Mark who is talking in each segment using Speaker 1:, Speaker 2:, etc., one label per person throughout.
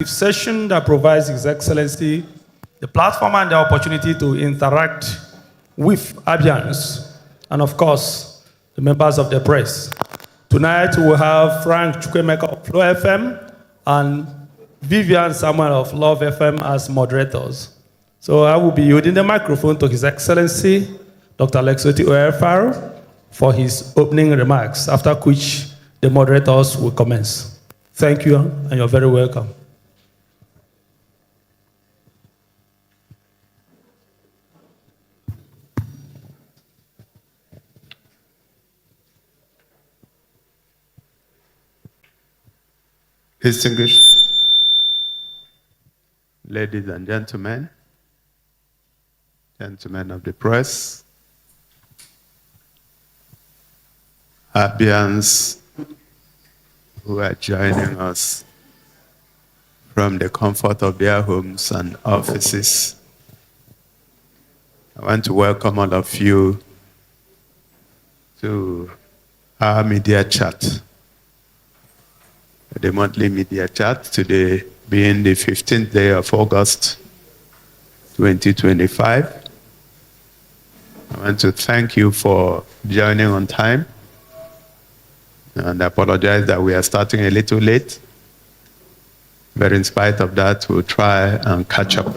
Speaker 1: Session that provides His Excellency the platform and the opportunity to interact with Abians and, of course, the members of the press. Tonight, we will have Frank Chukwemeka of Flow FM and Vivian Samuel of Love FM as moderators. So I will be yielding the microphone to His Excellency, Dr. Alex Otti for his opening remarks, after which the moderators will commence. Thank you, and you're very welcome.
Speaker 2: Distinguished ladies and gentlemen of the press, Abians who are joining us from the comfort of their homes and offices, I want to welcome all of you to our media chat. The monthly media chat, today being the 15th day of August 2025. I want to thank you for joining on time and I apologize that we are starting a little late, but in spite of that, we'll try and catch up.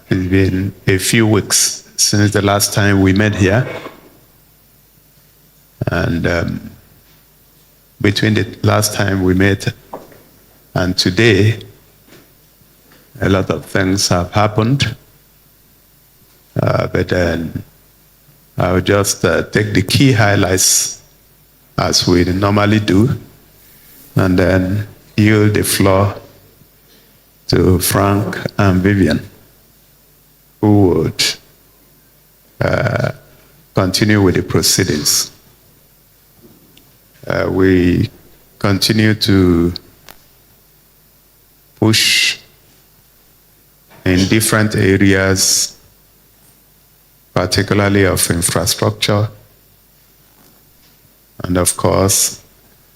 Speaker 2: It's been a few weeks since the last time we met here, and between the last time we met and today, a lot of things have happened. But then I'll just take the key highlights as we normally do, and then yield the floor to Frank and Vivian, who would continue with the proceedings. We continue to push in different areas, particularly of infrastructure, and of course,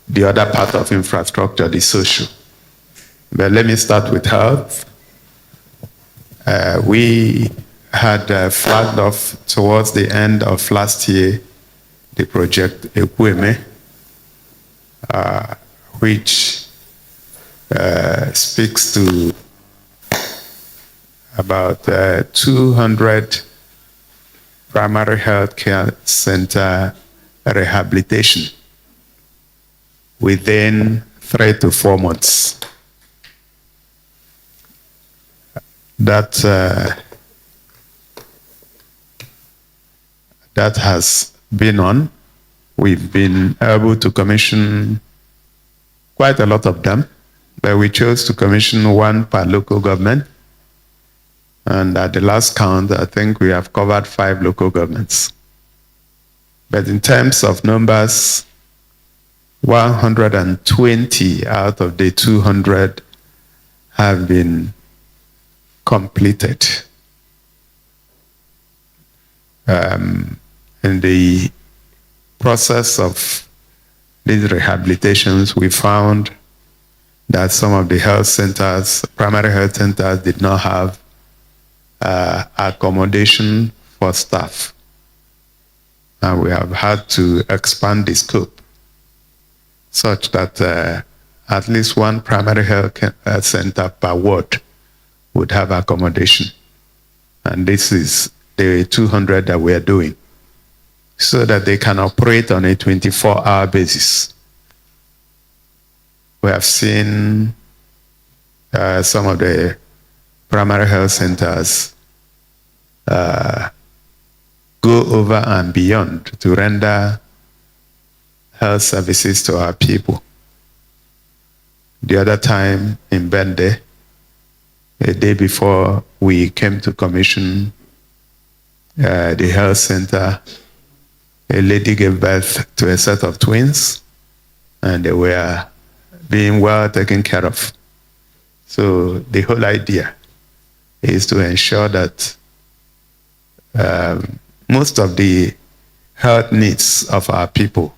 Speaker 2: the other part of infrastructure, the social. But let me start with health. We had flagged off towards the end of last year the Project Ekweme, which speaks to about 200 primary health care center rehabilitation within 3 to 4 months. That has been on. We've been able to commission quite a lot of them, but we chose to commission one per local government. And at the last count, I think we have covered 5 local governments. But in terms of numbers, 120 out of the 200 have been completed. In the process of these rehabilitations, we found that some of the health centers, primary health centers, did not have accommodation for staff. And we have had to expand the scope such that at least one primary health center per ward would have accommodation. And this is the 200 that we are doing, so that they can operate on a 24-hour basis. We have seen some of the primary health centers go over and beyond to render health services to our people. The other time in Bende, a day before we came to commission the health center, a lady gave birth to a set of twins, and they were being well taken care of. So the whole idea is to ensure that most of the health needs of our people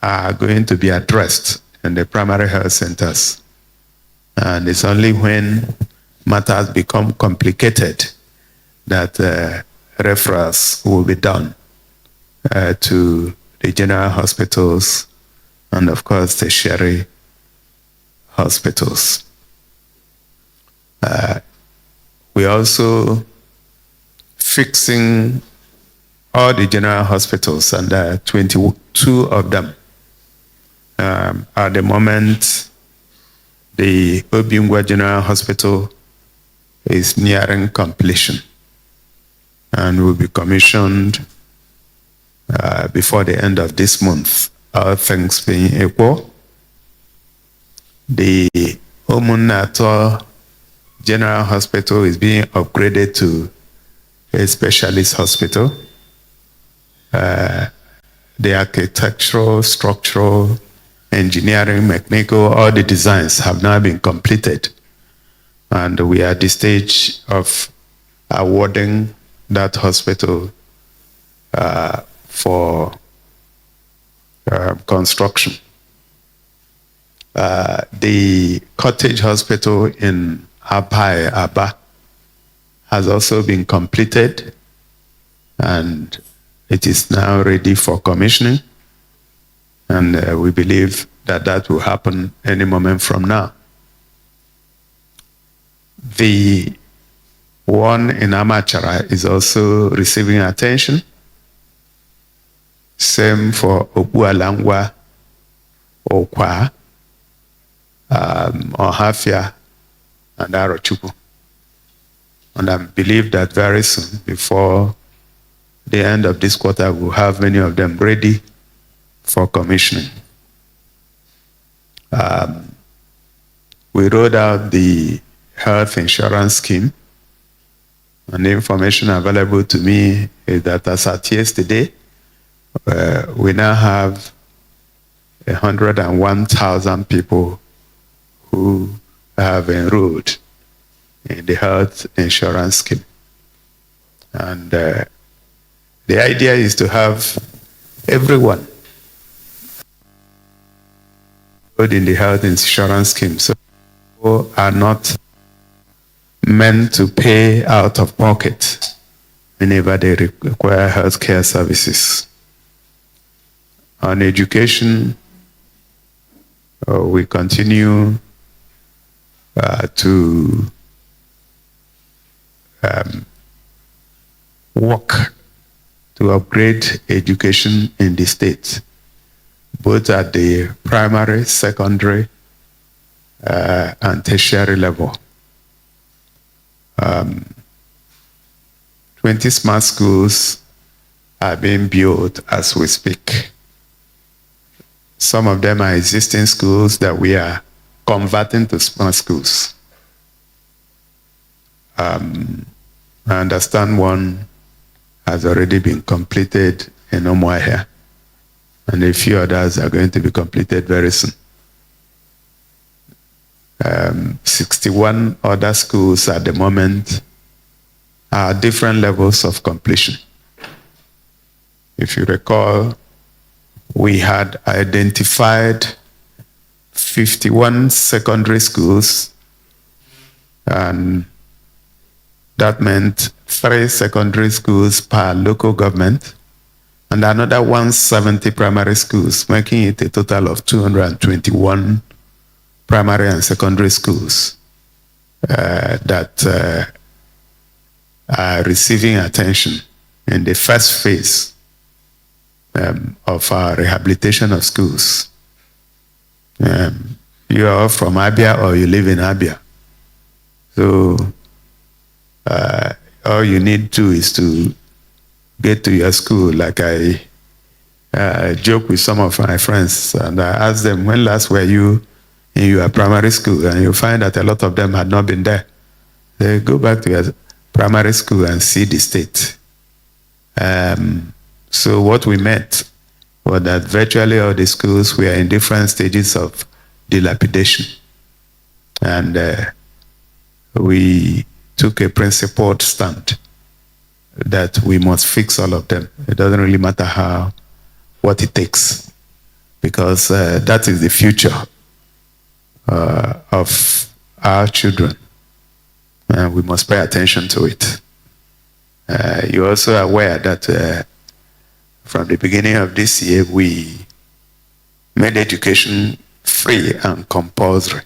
Speaker 2: are going to be addressed in the primary health centers. And it's only when matters become complicated that referrals will be done to the general hospitals and, of course, tertiary hospitals. We also fixing all the general hospitals, and 22 of them. At the moment, the Obiungwa General Hospital is nearing completion and will be commissioned before the end of this month, all things being equal. The Umuahia General Hospital is being upgraded to a specialist hospital. The architectural, structural, engineering, mechanical, all the designs have now been completed. And we are at the stage of awarding that hospital for construction. The cottage hospital in Abia has also been completed, and it is now ready for commissioning. And we believe that that will happen any moment from now. The one in Amachara is also receiving attention. Same for Umuahia, Okwa, Umuahia, and Arochukwu. And I believe that very soon, before the end of this quarter, we'll have many of them ready for commissioning. We rolled out the health insurance scheme, and the information available to me is that as at yesterday, we now have 101,000 people who have enrolled in the health insurance scheme. And the idea is to have everyone enrolled in the health insurance scheme, so people are not meant to pay out of pocket whenever they require healthcare services. On education, we continue to work to upgrade education in the state, both at the primary, secondary, and tertiary level. 20 smart schools are being built as we speak. Some of them are existing schools that we are converting to smart schools. I understand one has already been completed in Umuahia, and a few others are going to be completed very soon. 61 other schools at the moment are different levels of completion. If you recall, we had identified 51 secondary schools, and that meant 3 secondary schools per local government and another 170 primary schools, making it a total of 221 primary and secondary schools that are receiving attention in the first phase of our rehabilitation of schools. You are from Abia or you live in Abia. So all you need to is to get to your school. Like I joke with some of my friends, and I ask them, when last were you in your primary school? And you find that a lot of them had not been there. They go back to your primary school and see the state. So what we met was that virtually all the schools were in different stages of dilapidation. And we took a principled stand that we must fix all of them. It doesn't really matter what it takes, because that is the future of our children. And we must pay attention to it. You're also aware that from the beginning of this year, we made education free and compulsory.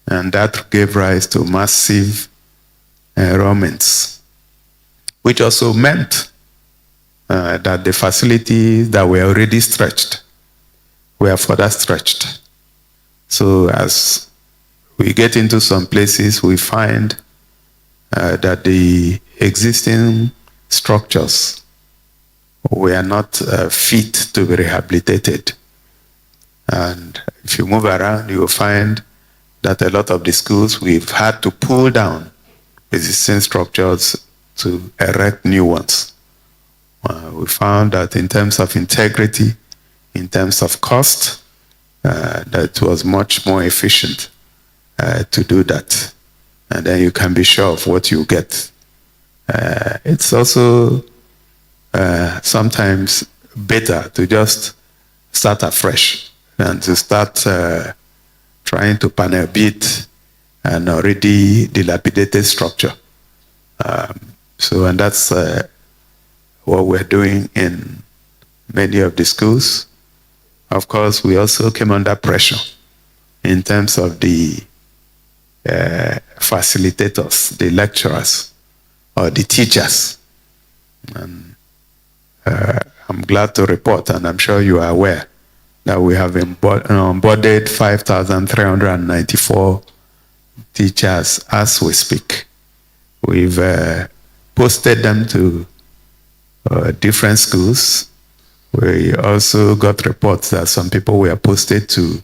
Speaker 2: And that gave rise to massive enrollments, which also meant that the facilities that were already stretched were further stretched. So as we get into some places, we find that the existing structures were not fit to be rehabilitated. And if you move around, you will find that a lot of the schools, we've had to pull down existing structures to erect new ones. We found that in terms of integrity, in terms of cost, that it was much more efficient to do that. And then you can be sure of what you get. It's also sometimes better to just start afresh than to start trying to panel beat an already dilapidated structure. And that's what we're doing in many of the schools. Of course, we also came under pressure in terms of the facilitators, the lecturers, or the teachers. And I'm glad to report, and I'm sure you are aware, that we have onboarded 5,394 teachers as we speak. We've posted them to different schools. We also got reports that some people were posted to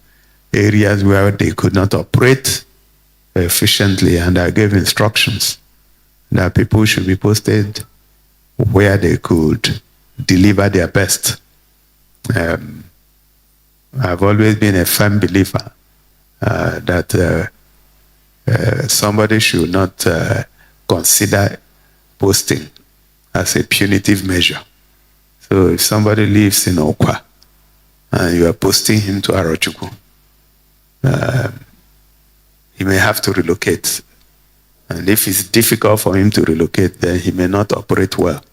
Speaker 2: areas where they could not operate efficiently, and I gave instructions that people should be posted where they could deliver their best. I've always been a firm believer that somebody should not consider posting as a punitive measure. So if somebody lives in Okwa and you are posting him to Arochukwu, he may have to relocate. And if it's difficult for him to relocate, then he may not operate well.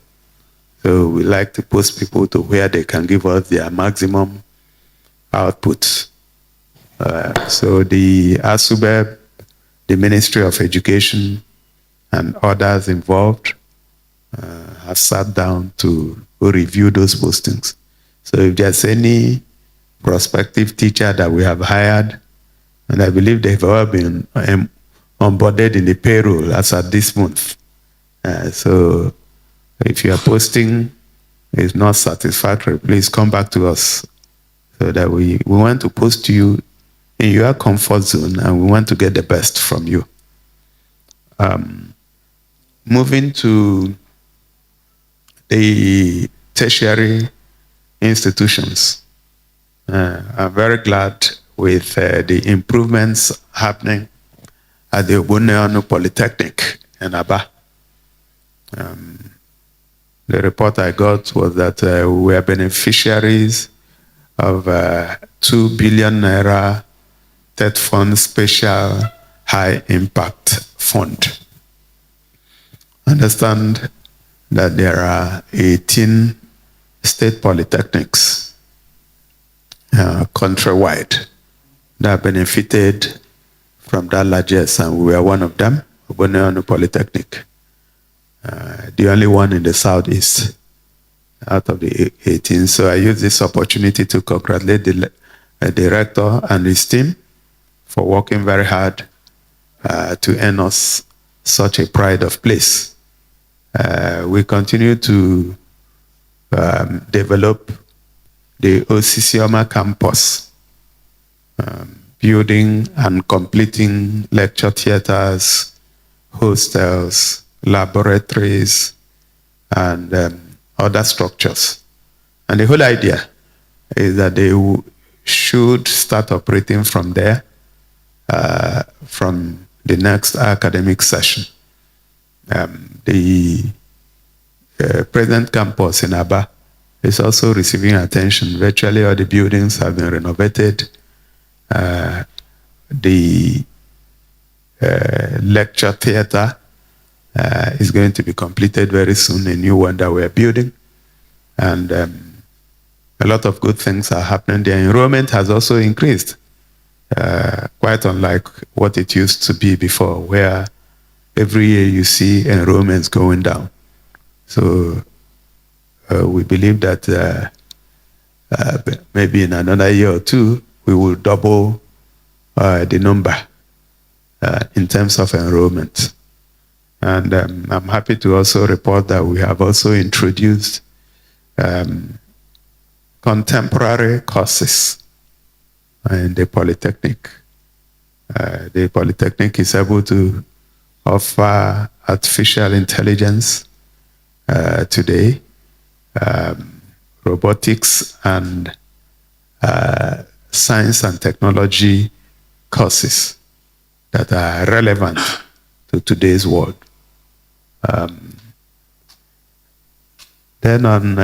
Speaker 2: So we like to post people to where they can give us their maximum output. So the ASUBEB, the Ministry of Education, and others involved have sat down to review those postings. So if there's any prospective teacher that we have hired, and I believe they've all been onboarded in the payroll as at this month. So if your posting is not satisfactory, please come back to us, so that we want to post you in your comfort zone, and we want to get the best from you. Moving to the tertiary institutions, I'm very glad with the improvements happening at the Umuahia Polytechnic in Aba. The report I got was that we are beneficiaries of 2 billion naira TED Fund Special High Impact Fund. Understand that there are 18 state polytechnics countrywide that benefited from that largesse, and we are one of them, Umuahia Polytechnic, the only one in the southeast out of the 18. So I use this opportunity to congratulate the director and his team for working very hard to earn us such a pride of place. We continue to develop the Osisioma campus, building and completing lecture theaters, hostels, laboratories, and other structures. And the whole idea is that they should start operating from there from the next academic session. The present campus in Aba is also receiving attention. Virtually all the buildings have been renovated. the lecture theater is going to be completed very soon, a new one that we're building. And a lot of good things are happening. The enrollment has also increased, quite unlike what it used to be before, where every year you see enrollments going down. So we believe that maybe in another year or two, we will double the number in terms of enrollment. And I'm happy to also report that we have also introduced contemporary courses in the Polytechnic. The Polytechnic is able to offer artificial intelligence today, robotics, and science and technology courses that are relevant to today's world. Then on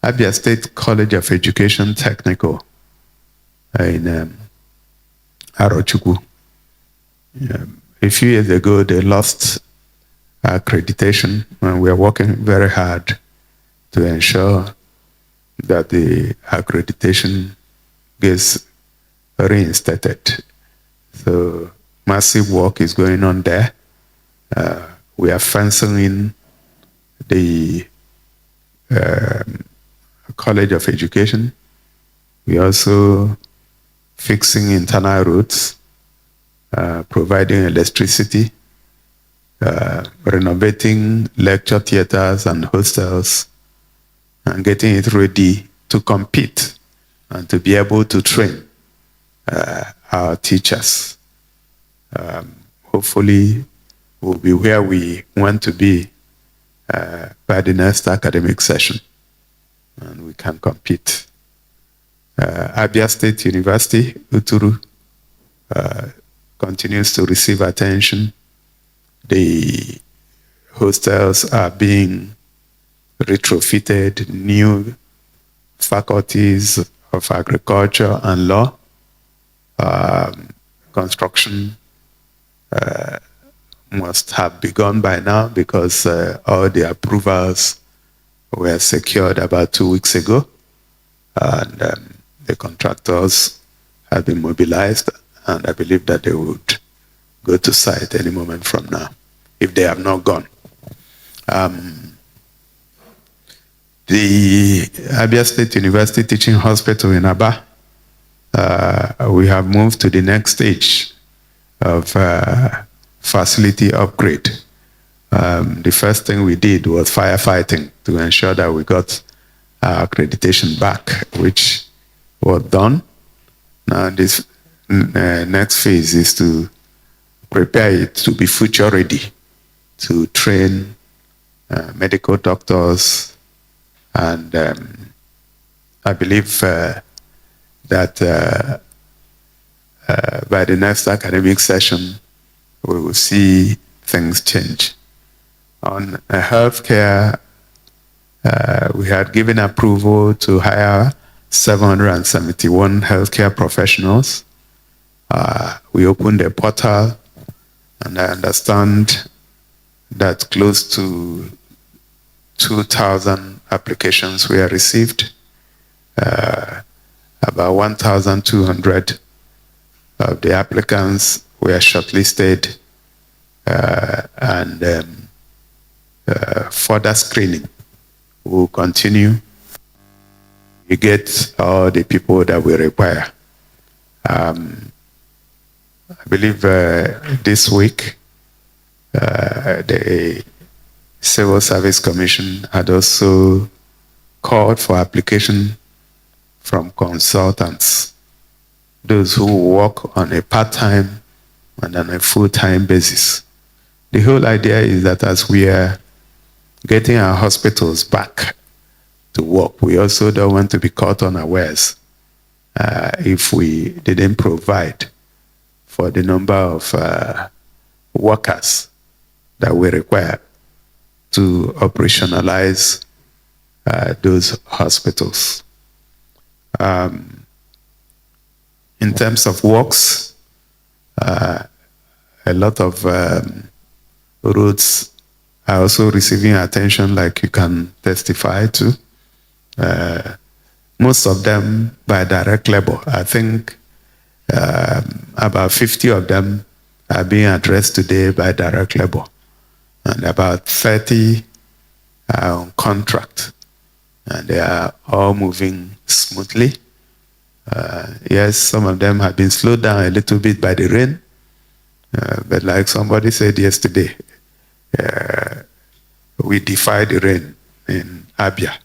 Speaker 2: Abia State College of Education Technical in Arochukwu. A few years ago, they lost accreditation, and we are working very hard to ensure that the accreditation gets reinstated. So massive work is going on there. We are fencing in the College of Education. We are also fixing internal roads, providing electricity, renovating lecture theaters and hostels, and getting it ready to compete and to be able to train our teachers. Hopefully, we'll be where we want to be by the next academic session, and we can compete. Abia State University, Uturu, continues to receive attention. The hostels are being retrofitted, new faculties of agriculture and law, construction must have begun by now because all the approvals were secured about 2 weeks ago, and the contractors have been mobilized, and I believe that they would go to site any moment from now, if they have not gone. The Abia State University Teaching Hospital in Aba, we have moved to the next stage of facility upgrade. The first thing we did was firefighting to ensure that we got our accreditation back, which was done. Now this next phase is to prepare it to be future ready, to train medical doctors, and I believe that by the next academic session, we will see things change. On healthcare, we had given approval to hire 771 healthcare professionals. We opened a portal, and I understand that close to 2,000 applications were received. About 1,200 of the applicants were shortlisted, and further screening will continue. You get all the people that we require. I believe this week, the Civil Service Commission had also called for application from consultants, those who work on a part-time and on a full-time basis. The whole idea is that as we are getting our hospitals back to work, we also don't want to be caught unawares if we didn't provide for the number of workers that we require to operationalize those hospitals. In In terms of works, a lot of roads are also receiving attention, like you can testify to. Most of them by direct labor. I think about 50 of them are being addressed today by direct labor, and about 30 are on contract, and they are all moving smoothly. Yes, some of them have been slowed down a little bit by the rain, but like somebody said yesterday, we defy the rain in Abia.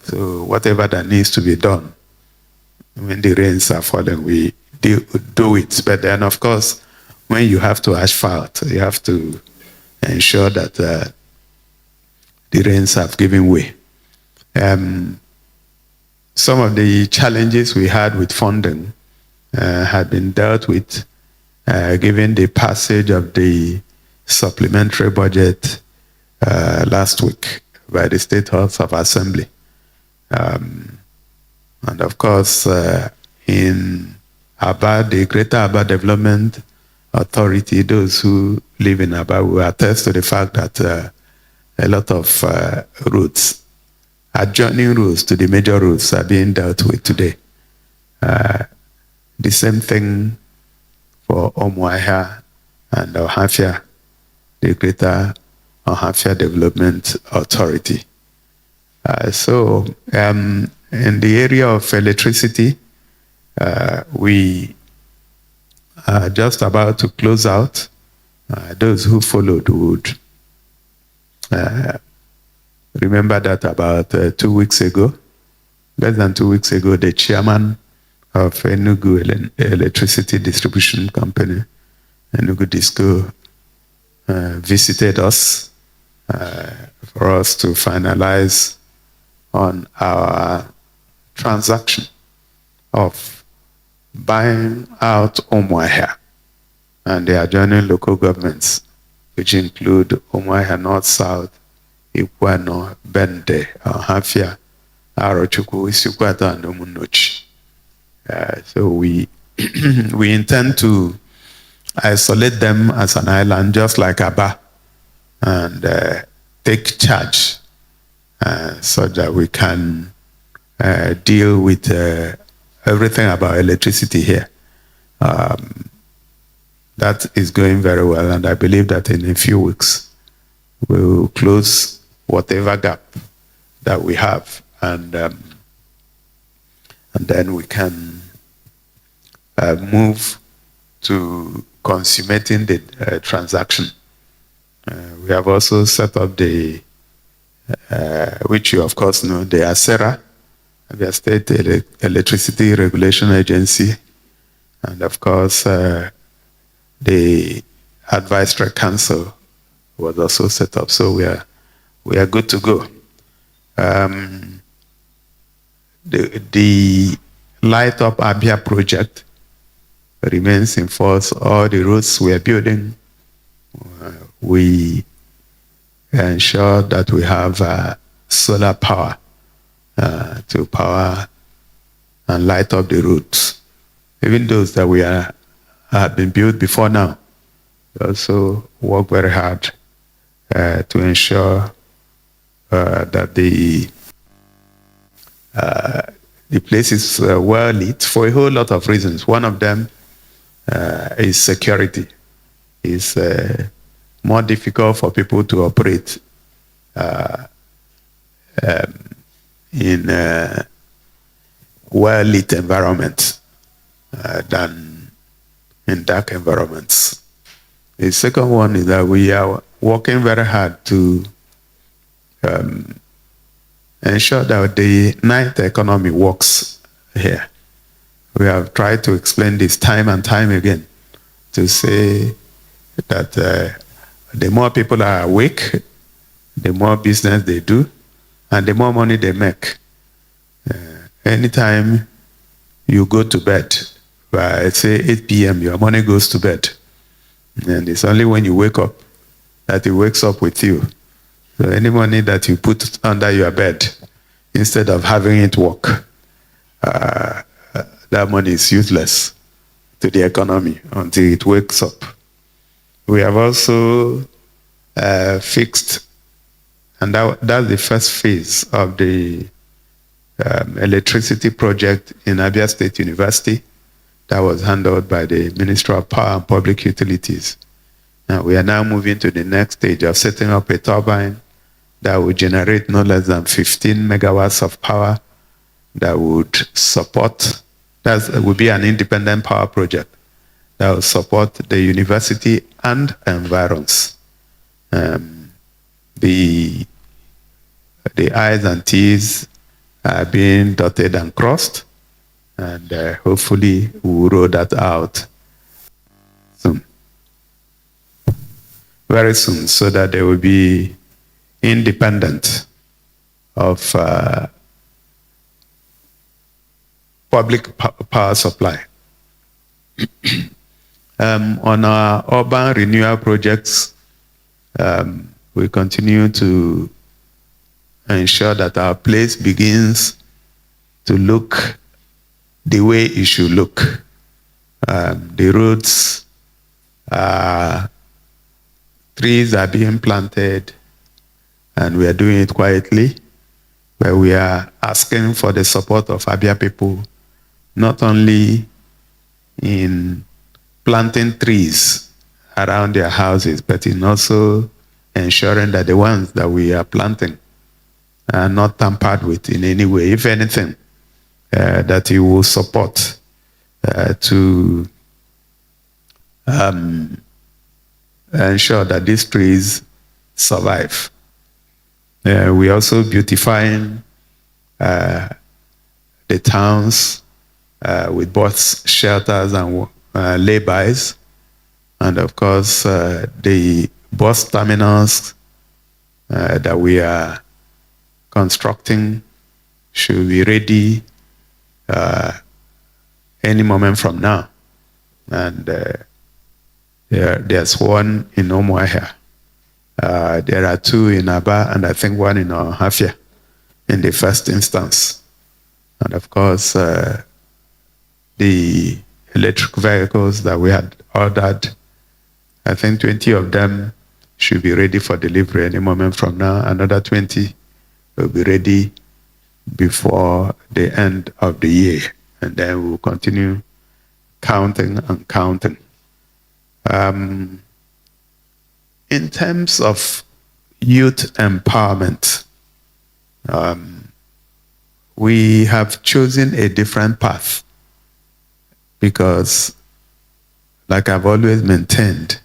Speaker 2: So whatever that needs to be done, when the rains are falling, we do it. But then, of course, when you have to asphalt, you have to ensure that the rains have given way. Some of the challenges we had with funding had been dealt with given the passage of the supplementary budget last week by the State House of Assembly. And of course, in Aba, the Greater Aba Development Authority, those who live in Aba will attest to the fact that a lot of routes, adjoining routes to the major routes, are being dealt with today. The same thing for Umuahia and Umuahia, the Greater Umuahia Development Authority. So in the area of electricity, we are just about to close out. Those who followed would remember that about 2 weeks ago, less than 2 weeks ago, the chairman of Enugu Electricity Distribution Company, Enugu Disco, visited us for us to finalize on our transaction of buying out Umuahia and the adjoining local governments, which include Umuahia North, South, Ekweme, Bende, Umuahia, Arochukwu, Isikwata, and Umunochi. So we intend to isolate them as an island, just like Aba, and take charge so that we can deal with everything about electricity here. That is going very well, and I believe that in a few weeks we'll close whatever gap that we have, and then we can move to consummating the transaction. We have also set up the, which you of course know, the ASERA, Abia State Electricity Regulation Agency, and of course the Advisory Council was also set up. So we are good to go. The Light Up Abia project remains in force. All the roads we are building, we ensure that we have solar power to power and light up the roads. Even those that have been built before now, we also work very hard to ensure that the place is well lit for a whole lot of reasons. One of them is security. It's more difficult for people to operate in well-lit environments than in dark environments. The second one is that we are working very hard to ensure that the night economy works here. We have tried to explain this time and time again to say that the more people are awake, the more business they do, and the more money they make. Anytime you go to bed, by say 8 p.m., your money goes to bed. And it's only when you wake up that it wakes up with you. So any money that you put under your bed, instead of having it work, that money is useless to the economy until it wakes up. We have also fixed, and that's the first phase of the electricity project in Abia State University that was handled by the Ministry of Power and Public Utilities. And we are now moving to the next stage of setting up a turbine that will generate no less than 15 megawatts of power that would support, that would be an independent power project that will support the university and environs. The I's and T's are being dotted and crossed, and hopefully we'll roll that out soon. Very soon, so that they will be independent of public power supply. On our urban renewal projects, we continue to ensure that our place begins to look the way it should look. The roads, trees are being planted, and we are doing it quietly, where we are asking for the support of Abia people, not only in planting trees around their houses, but in also ensuring that the ones that we are planting are not tampered with in any way. If anything, that you will support to ensure that these trees survive. We also beautifying the towns with bus shelters and laybys, and of course the bus terminals that we are constructing should be ready any moment from now. And there's one in Umuahia. There are two in Aba, and I think one in Umuahia in the first instance. And of course, the electric vehicles that we had ordered, I think 20 of them should be ready for delivery any moment from now. Another 20 will be ready before the end of the year. And then we'll continue counting and counting. In terms of youth empowerment, we have chosen a different path because, like I've always maintained,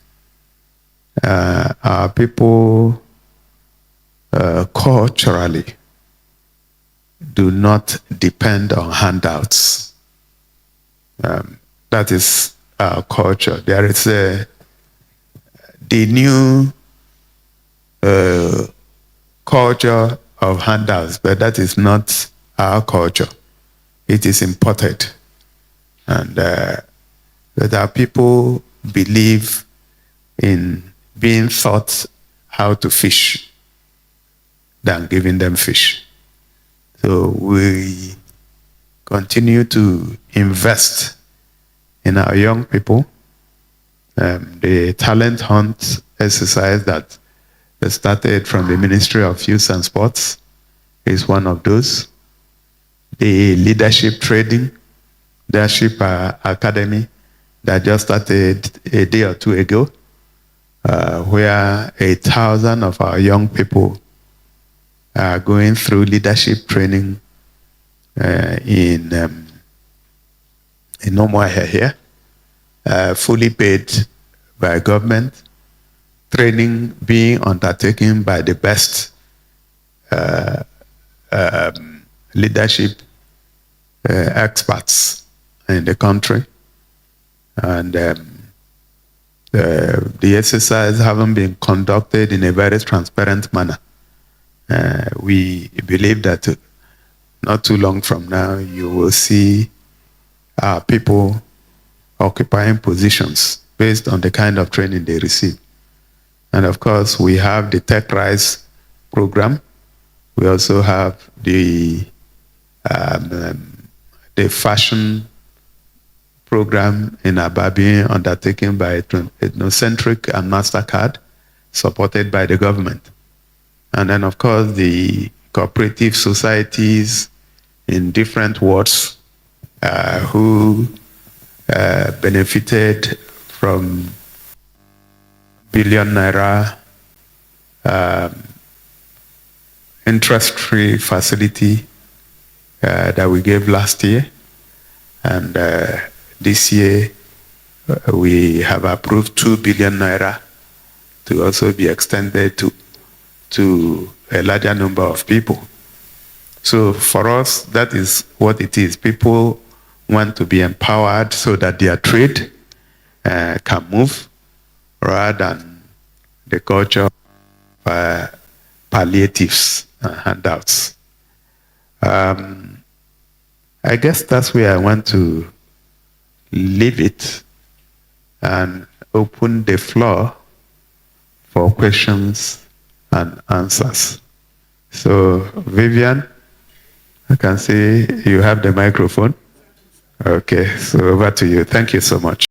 Speaker 2: our people culturally do not depend on handouts. That is our culture. There is the new culture of handouts, but that is not our culture. It is imported. And that our people believe in being taught how to fish than giving them fish. So we continue to invest in our young people. The talent hunt exercise that started from the Ministry of Youth and Sports is one of those. The leadership training, leadership academy that just started a day or two ago, where 1,000 of our young people are going through leadership training in Umuahia here, fully paid by government, training being undertaken by the best leadership experts in the country. And the exercise having been conducted in a very transparent manner. We believe that not too long from now, you will see our people occupying positions based on the kind of training they receive. And of course, we have the Tech Rise program. We also have the fashion program in Abia undertaken by Ethnocentric and MasterCard, supported by the government. And then, of course, the cooperative societies in different wards who benefited from billion naira interest-free facility that we gave last year. And this year, we have approved 2 billion naira to also be extended to a larger number of people. So for us, that is what it is. People want to be empowered so that their trade can move rather than the culture of palliatives and handouts. I guess that's where I want to leave it and open the floor for questions and answers. So, Vivian, I can see you have the microphone. Okay, so over to you. Thank you so much.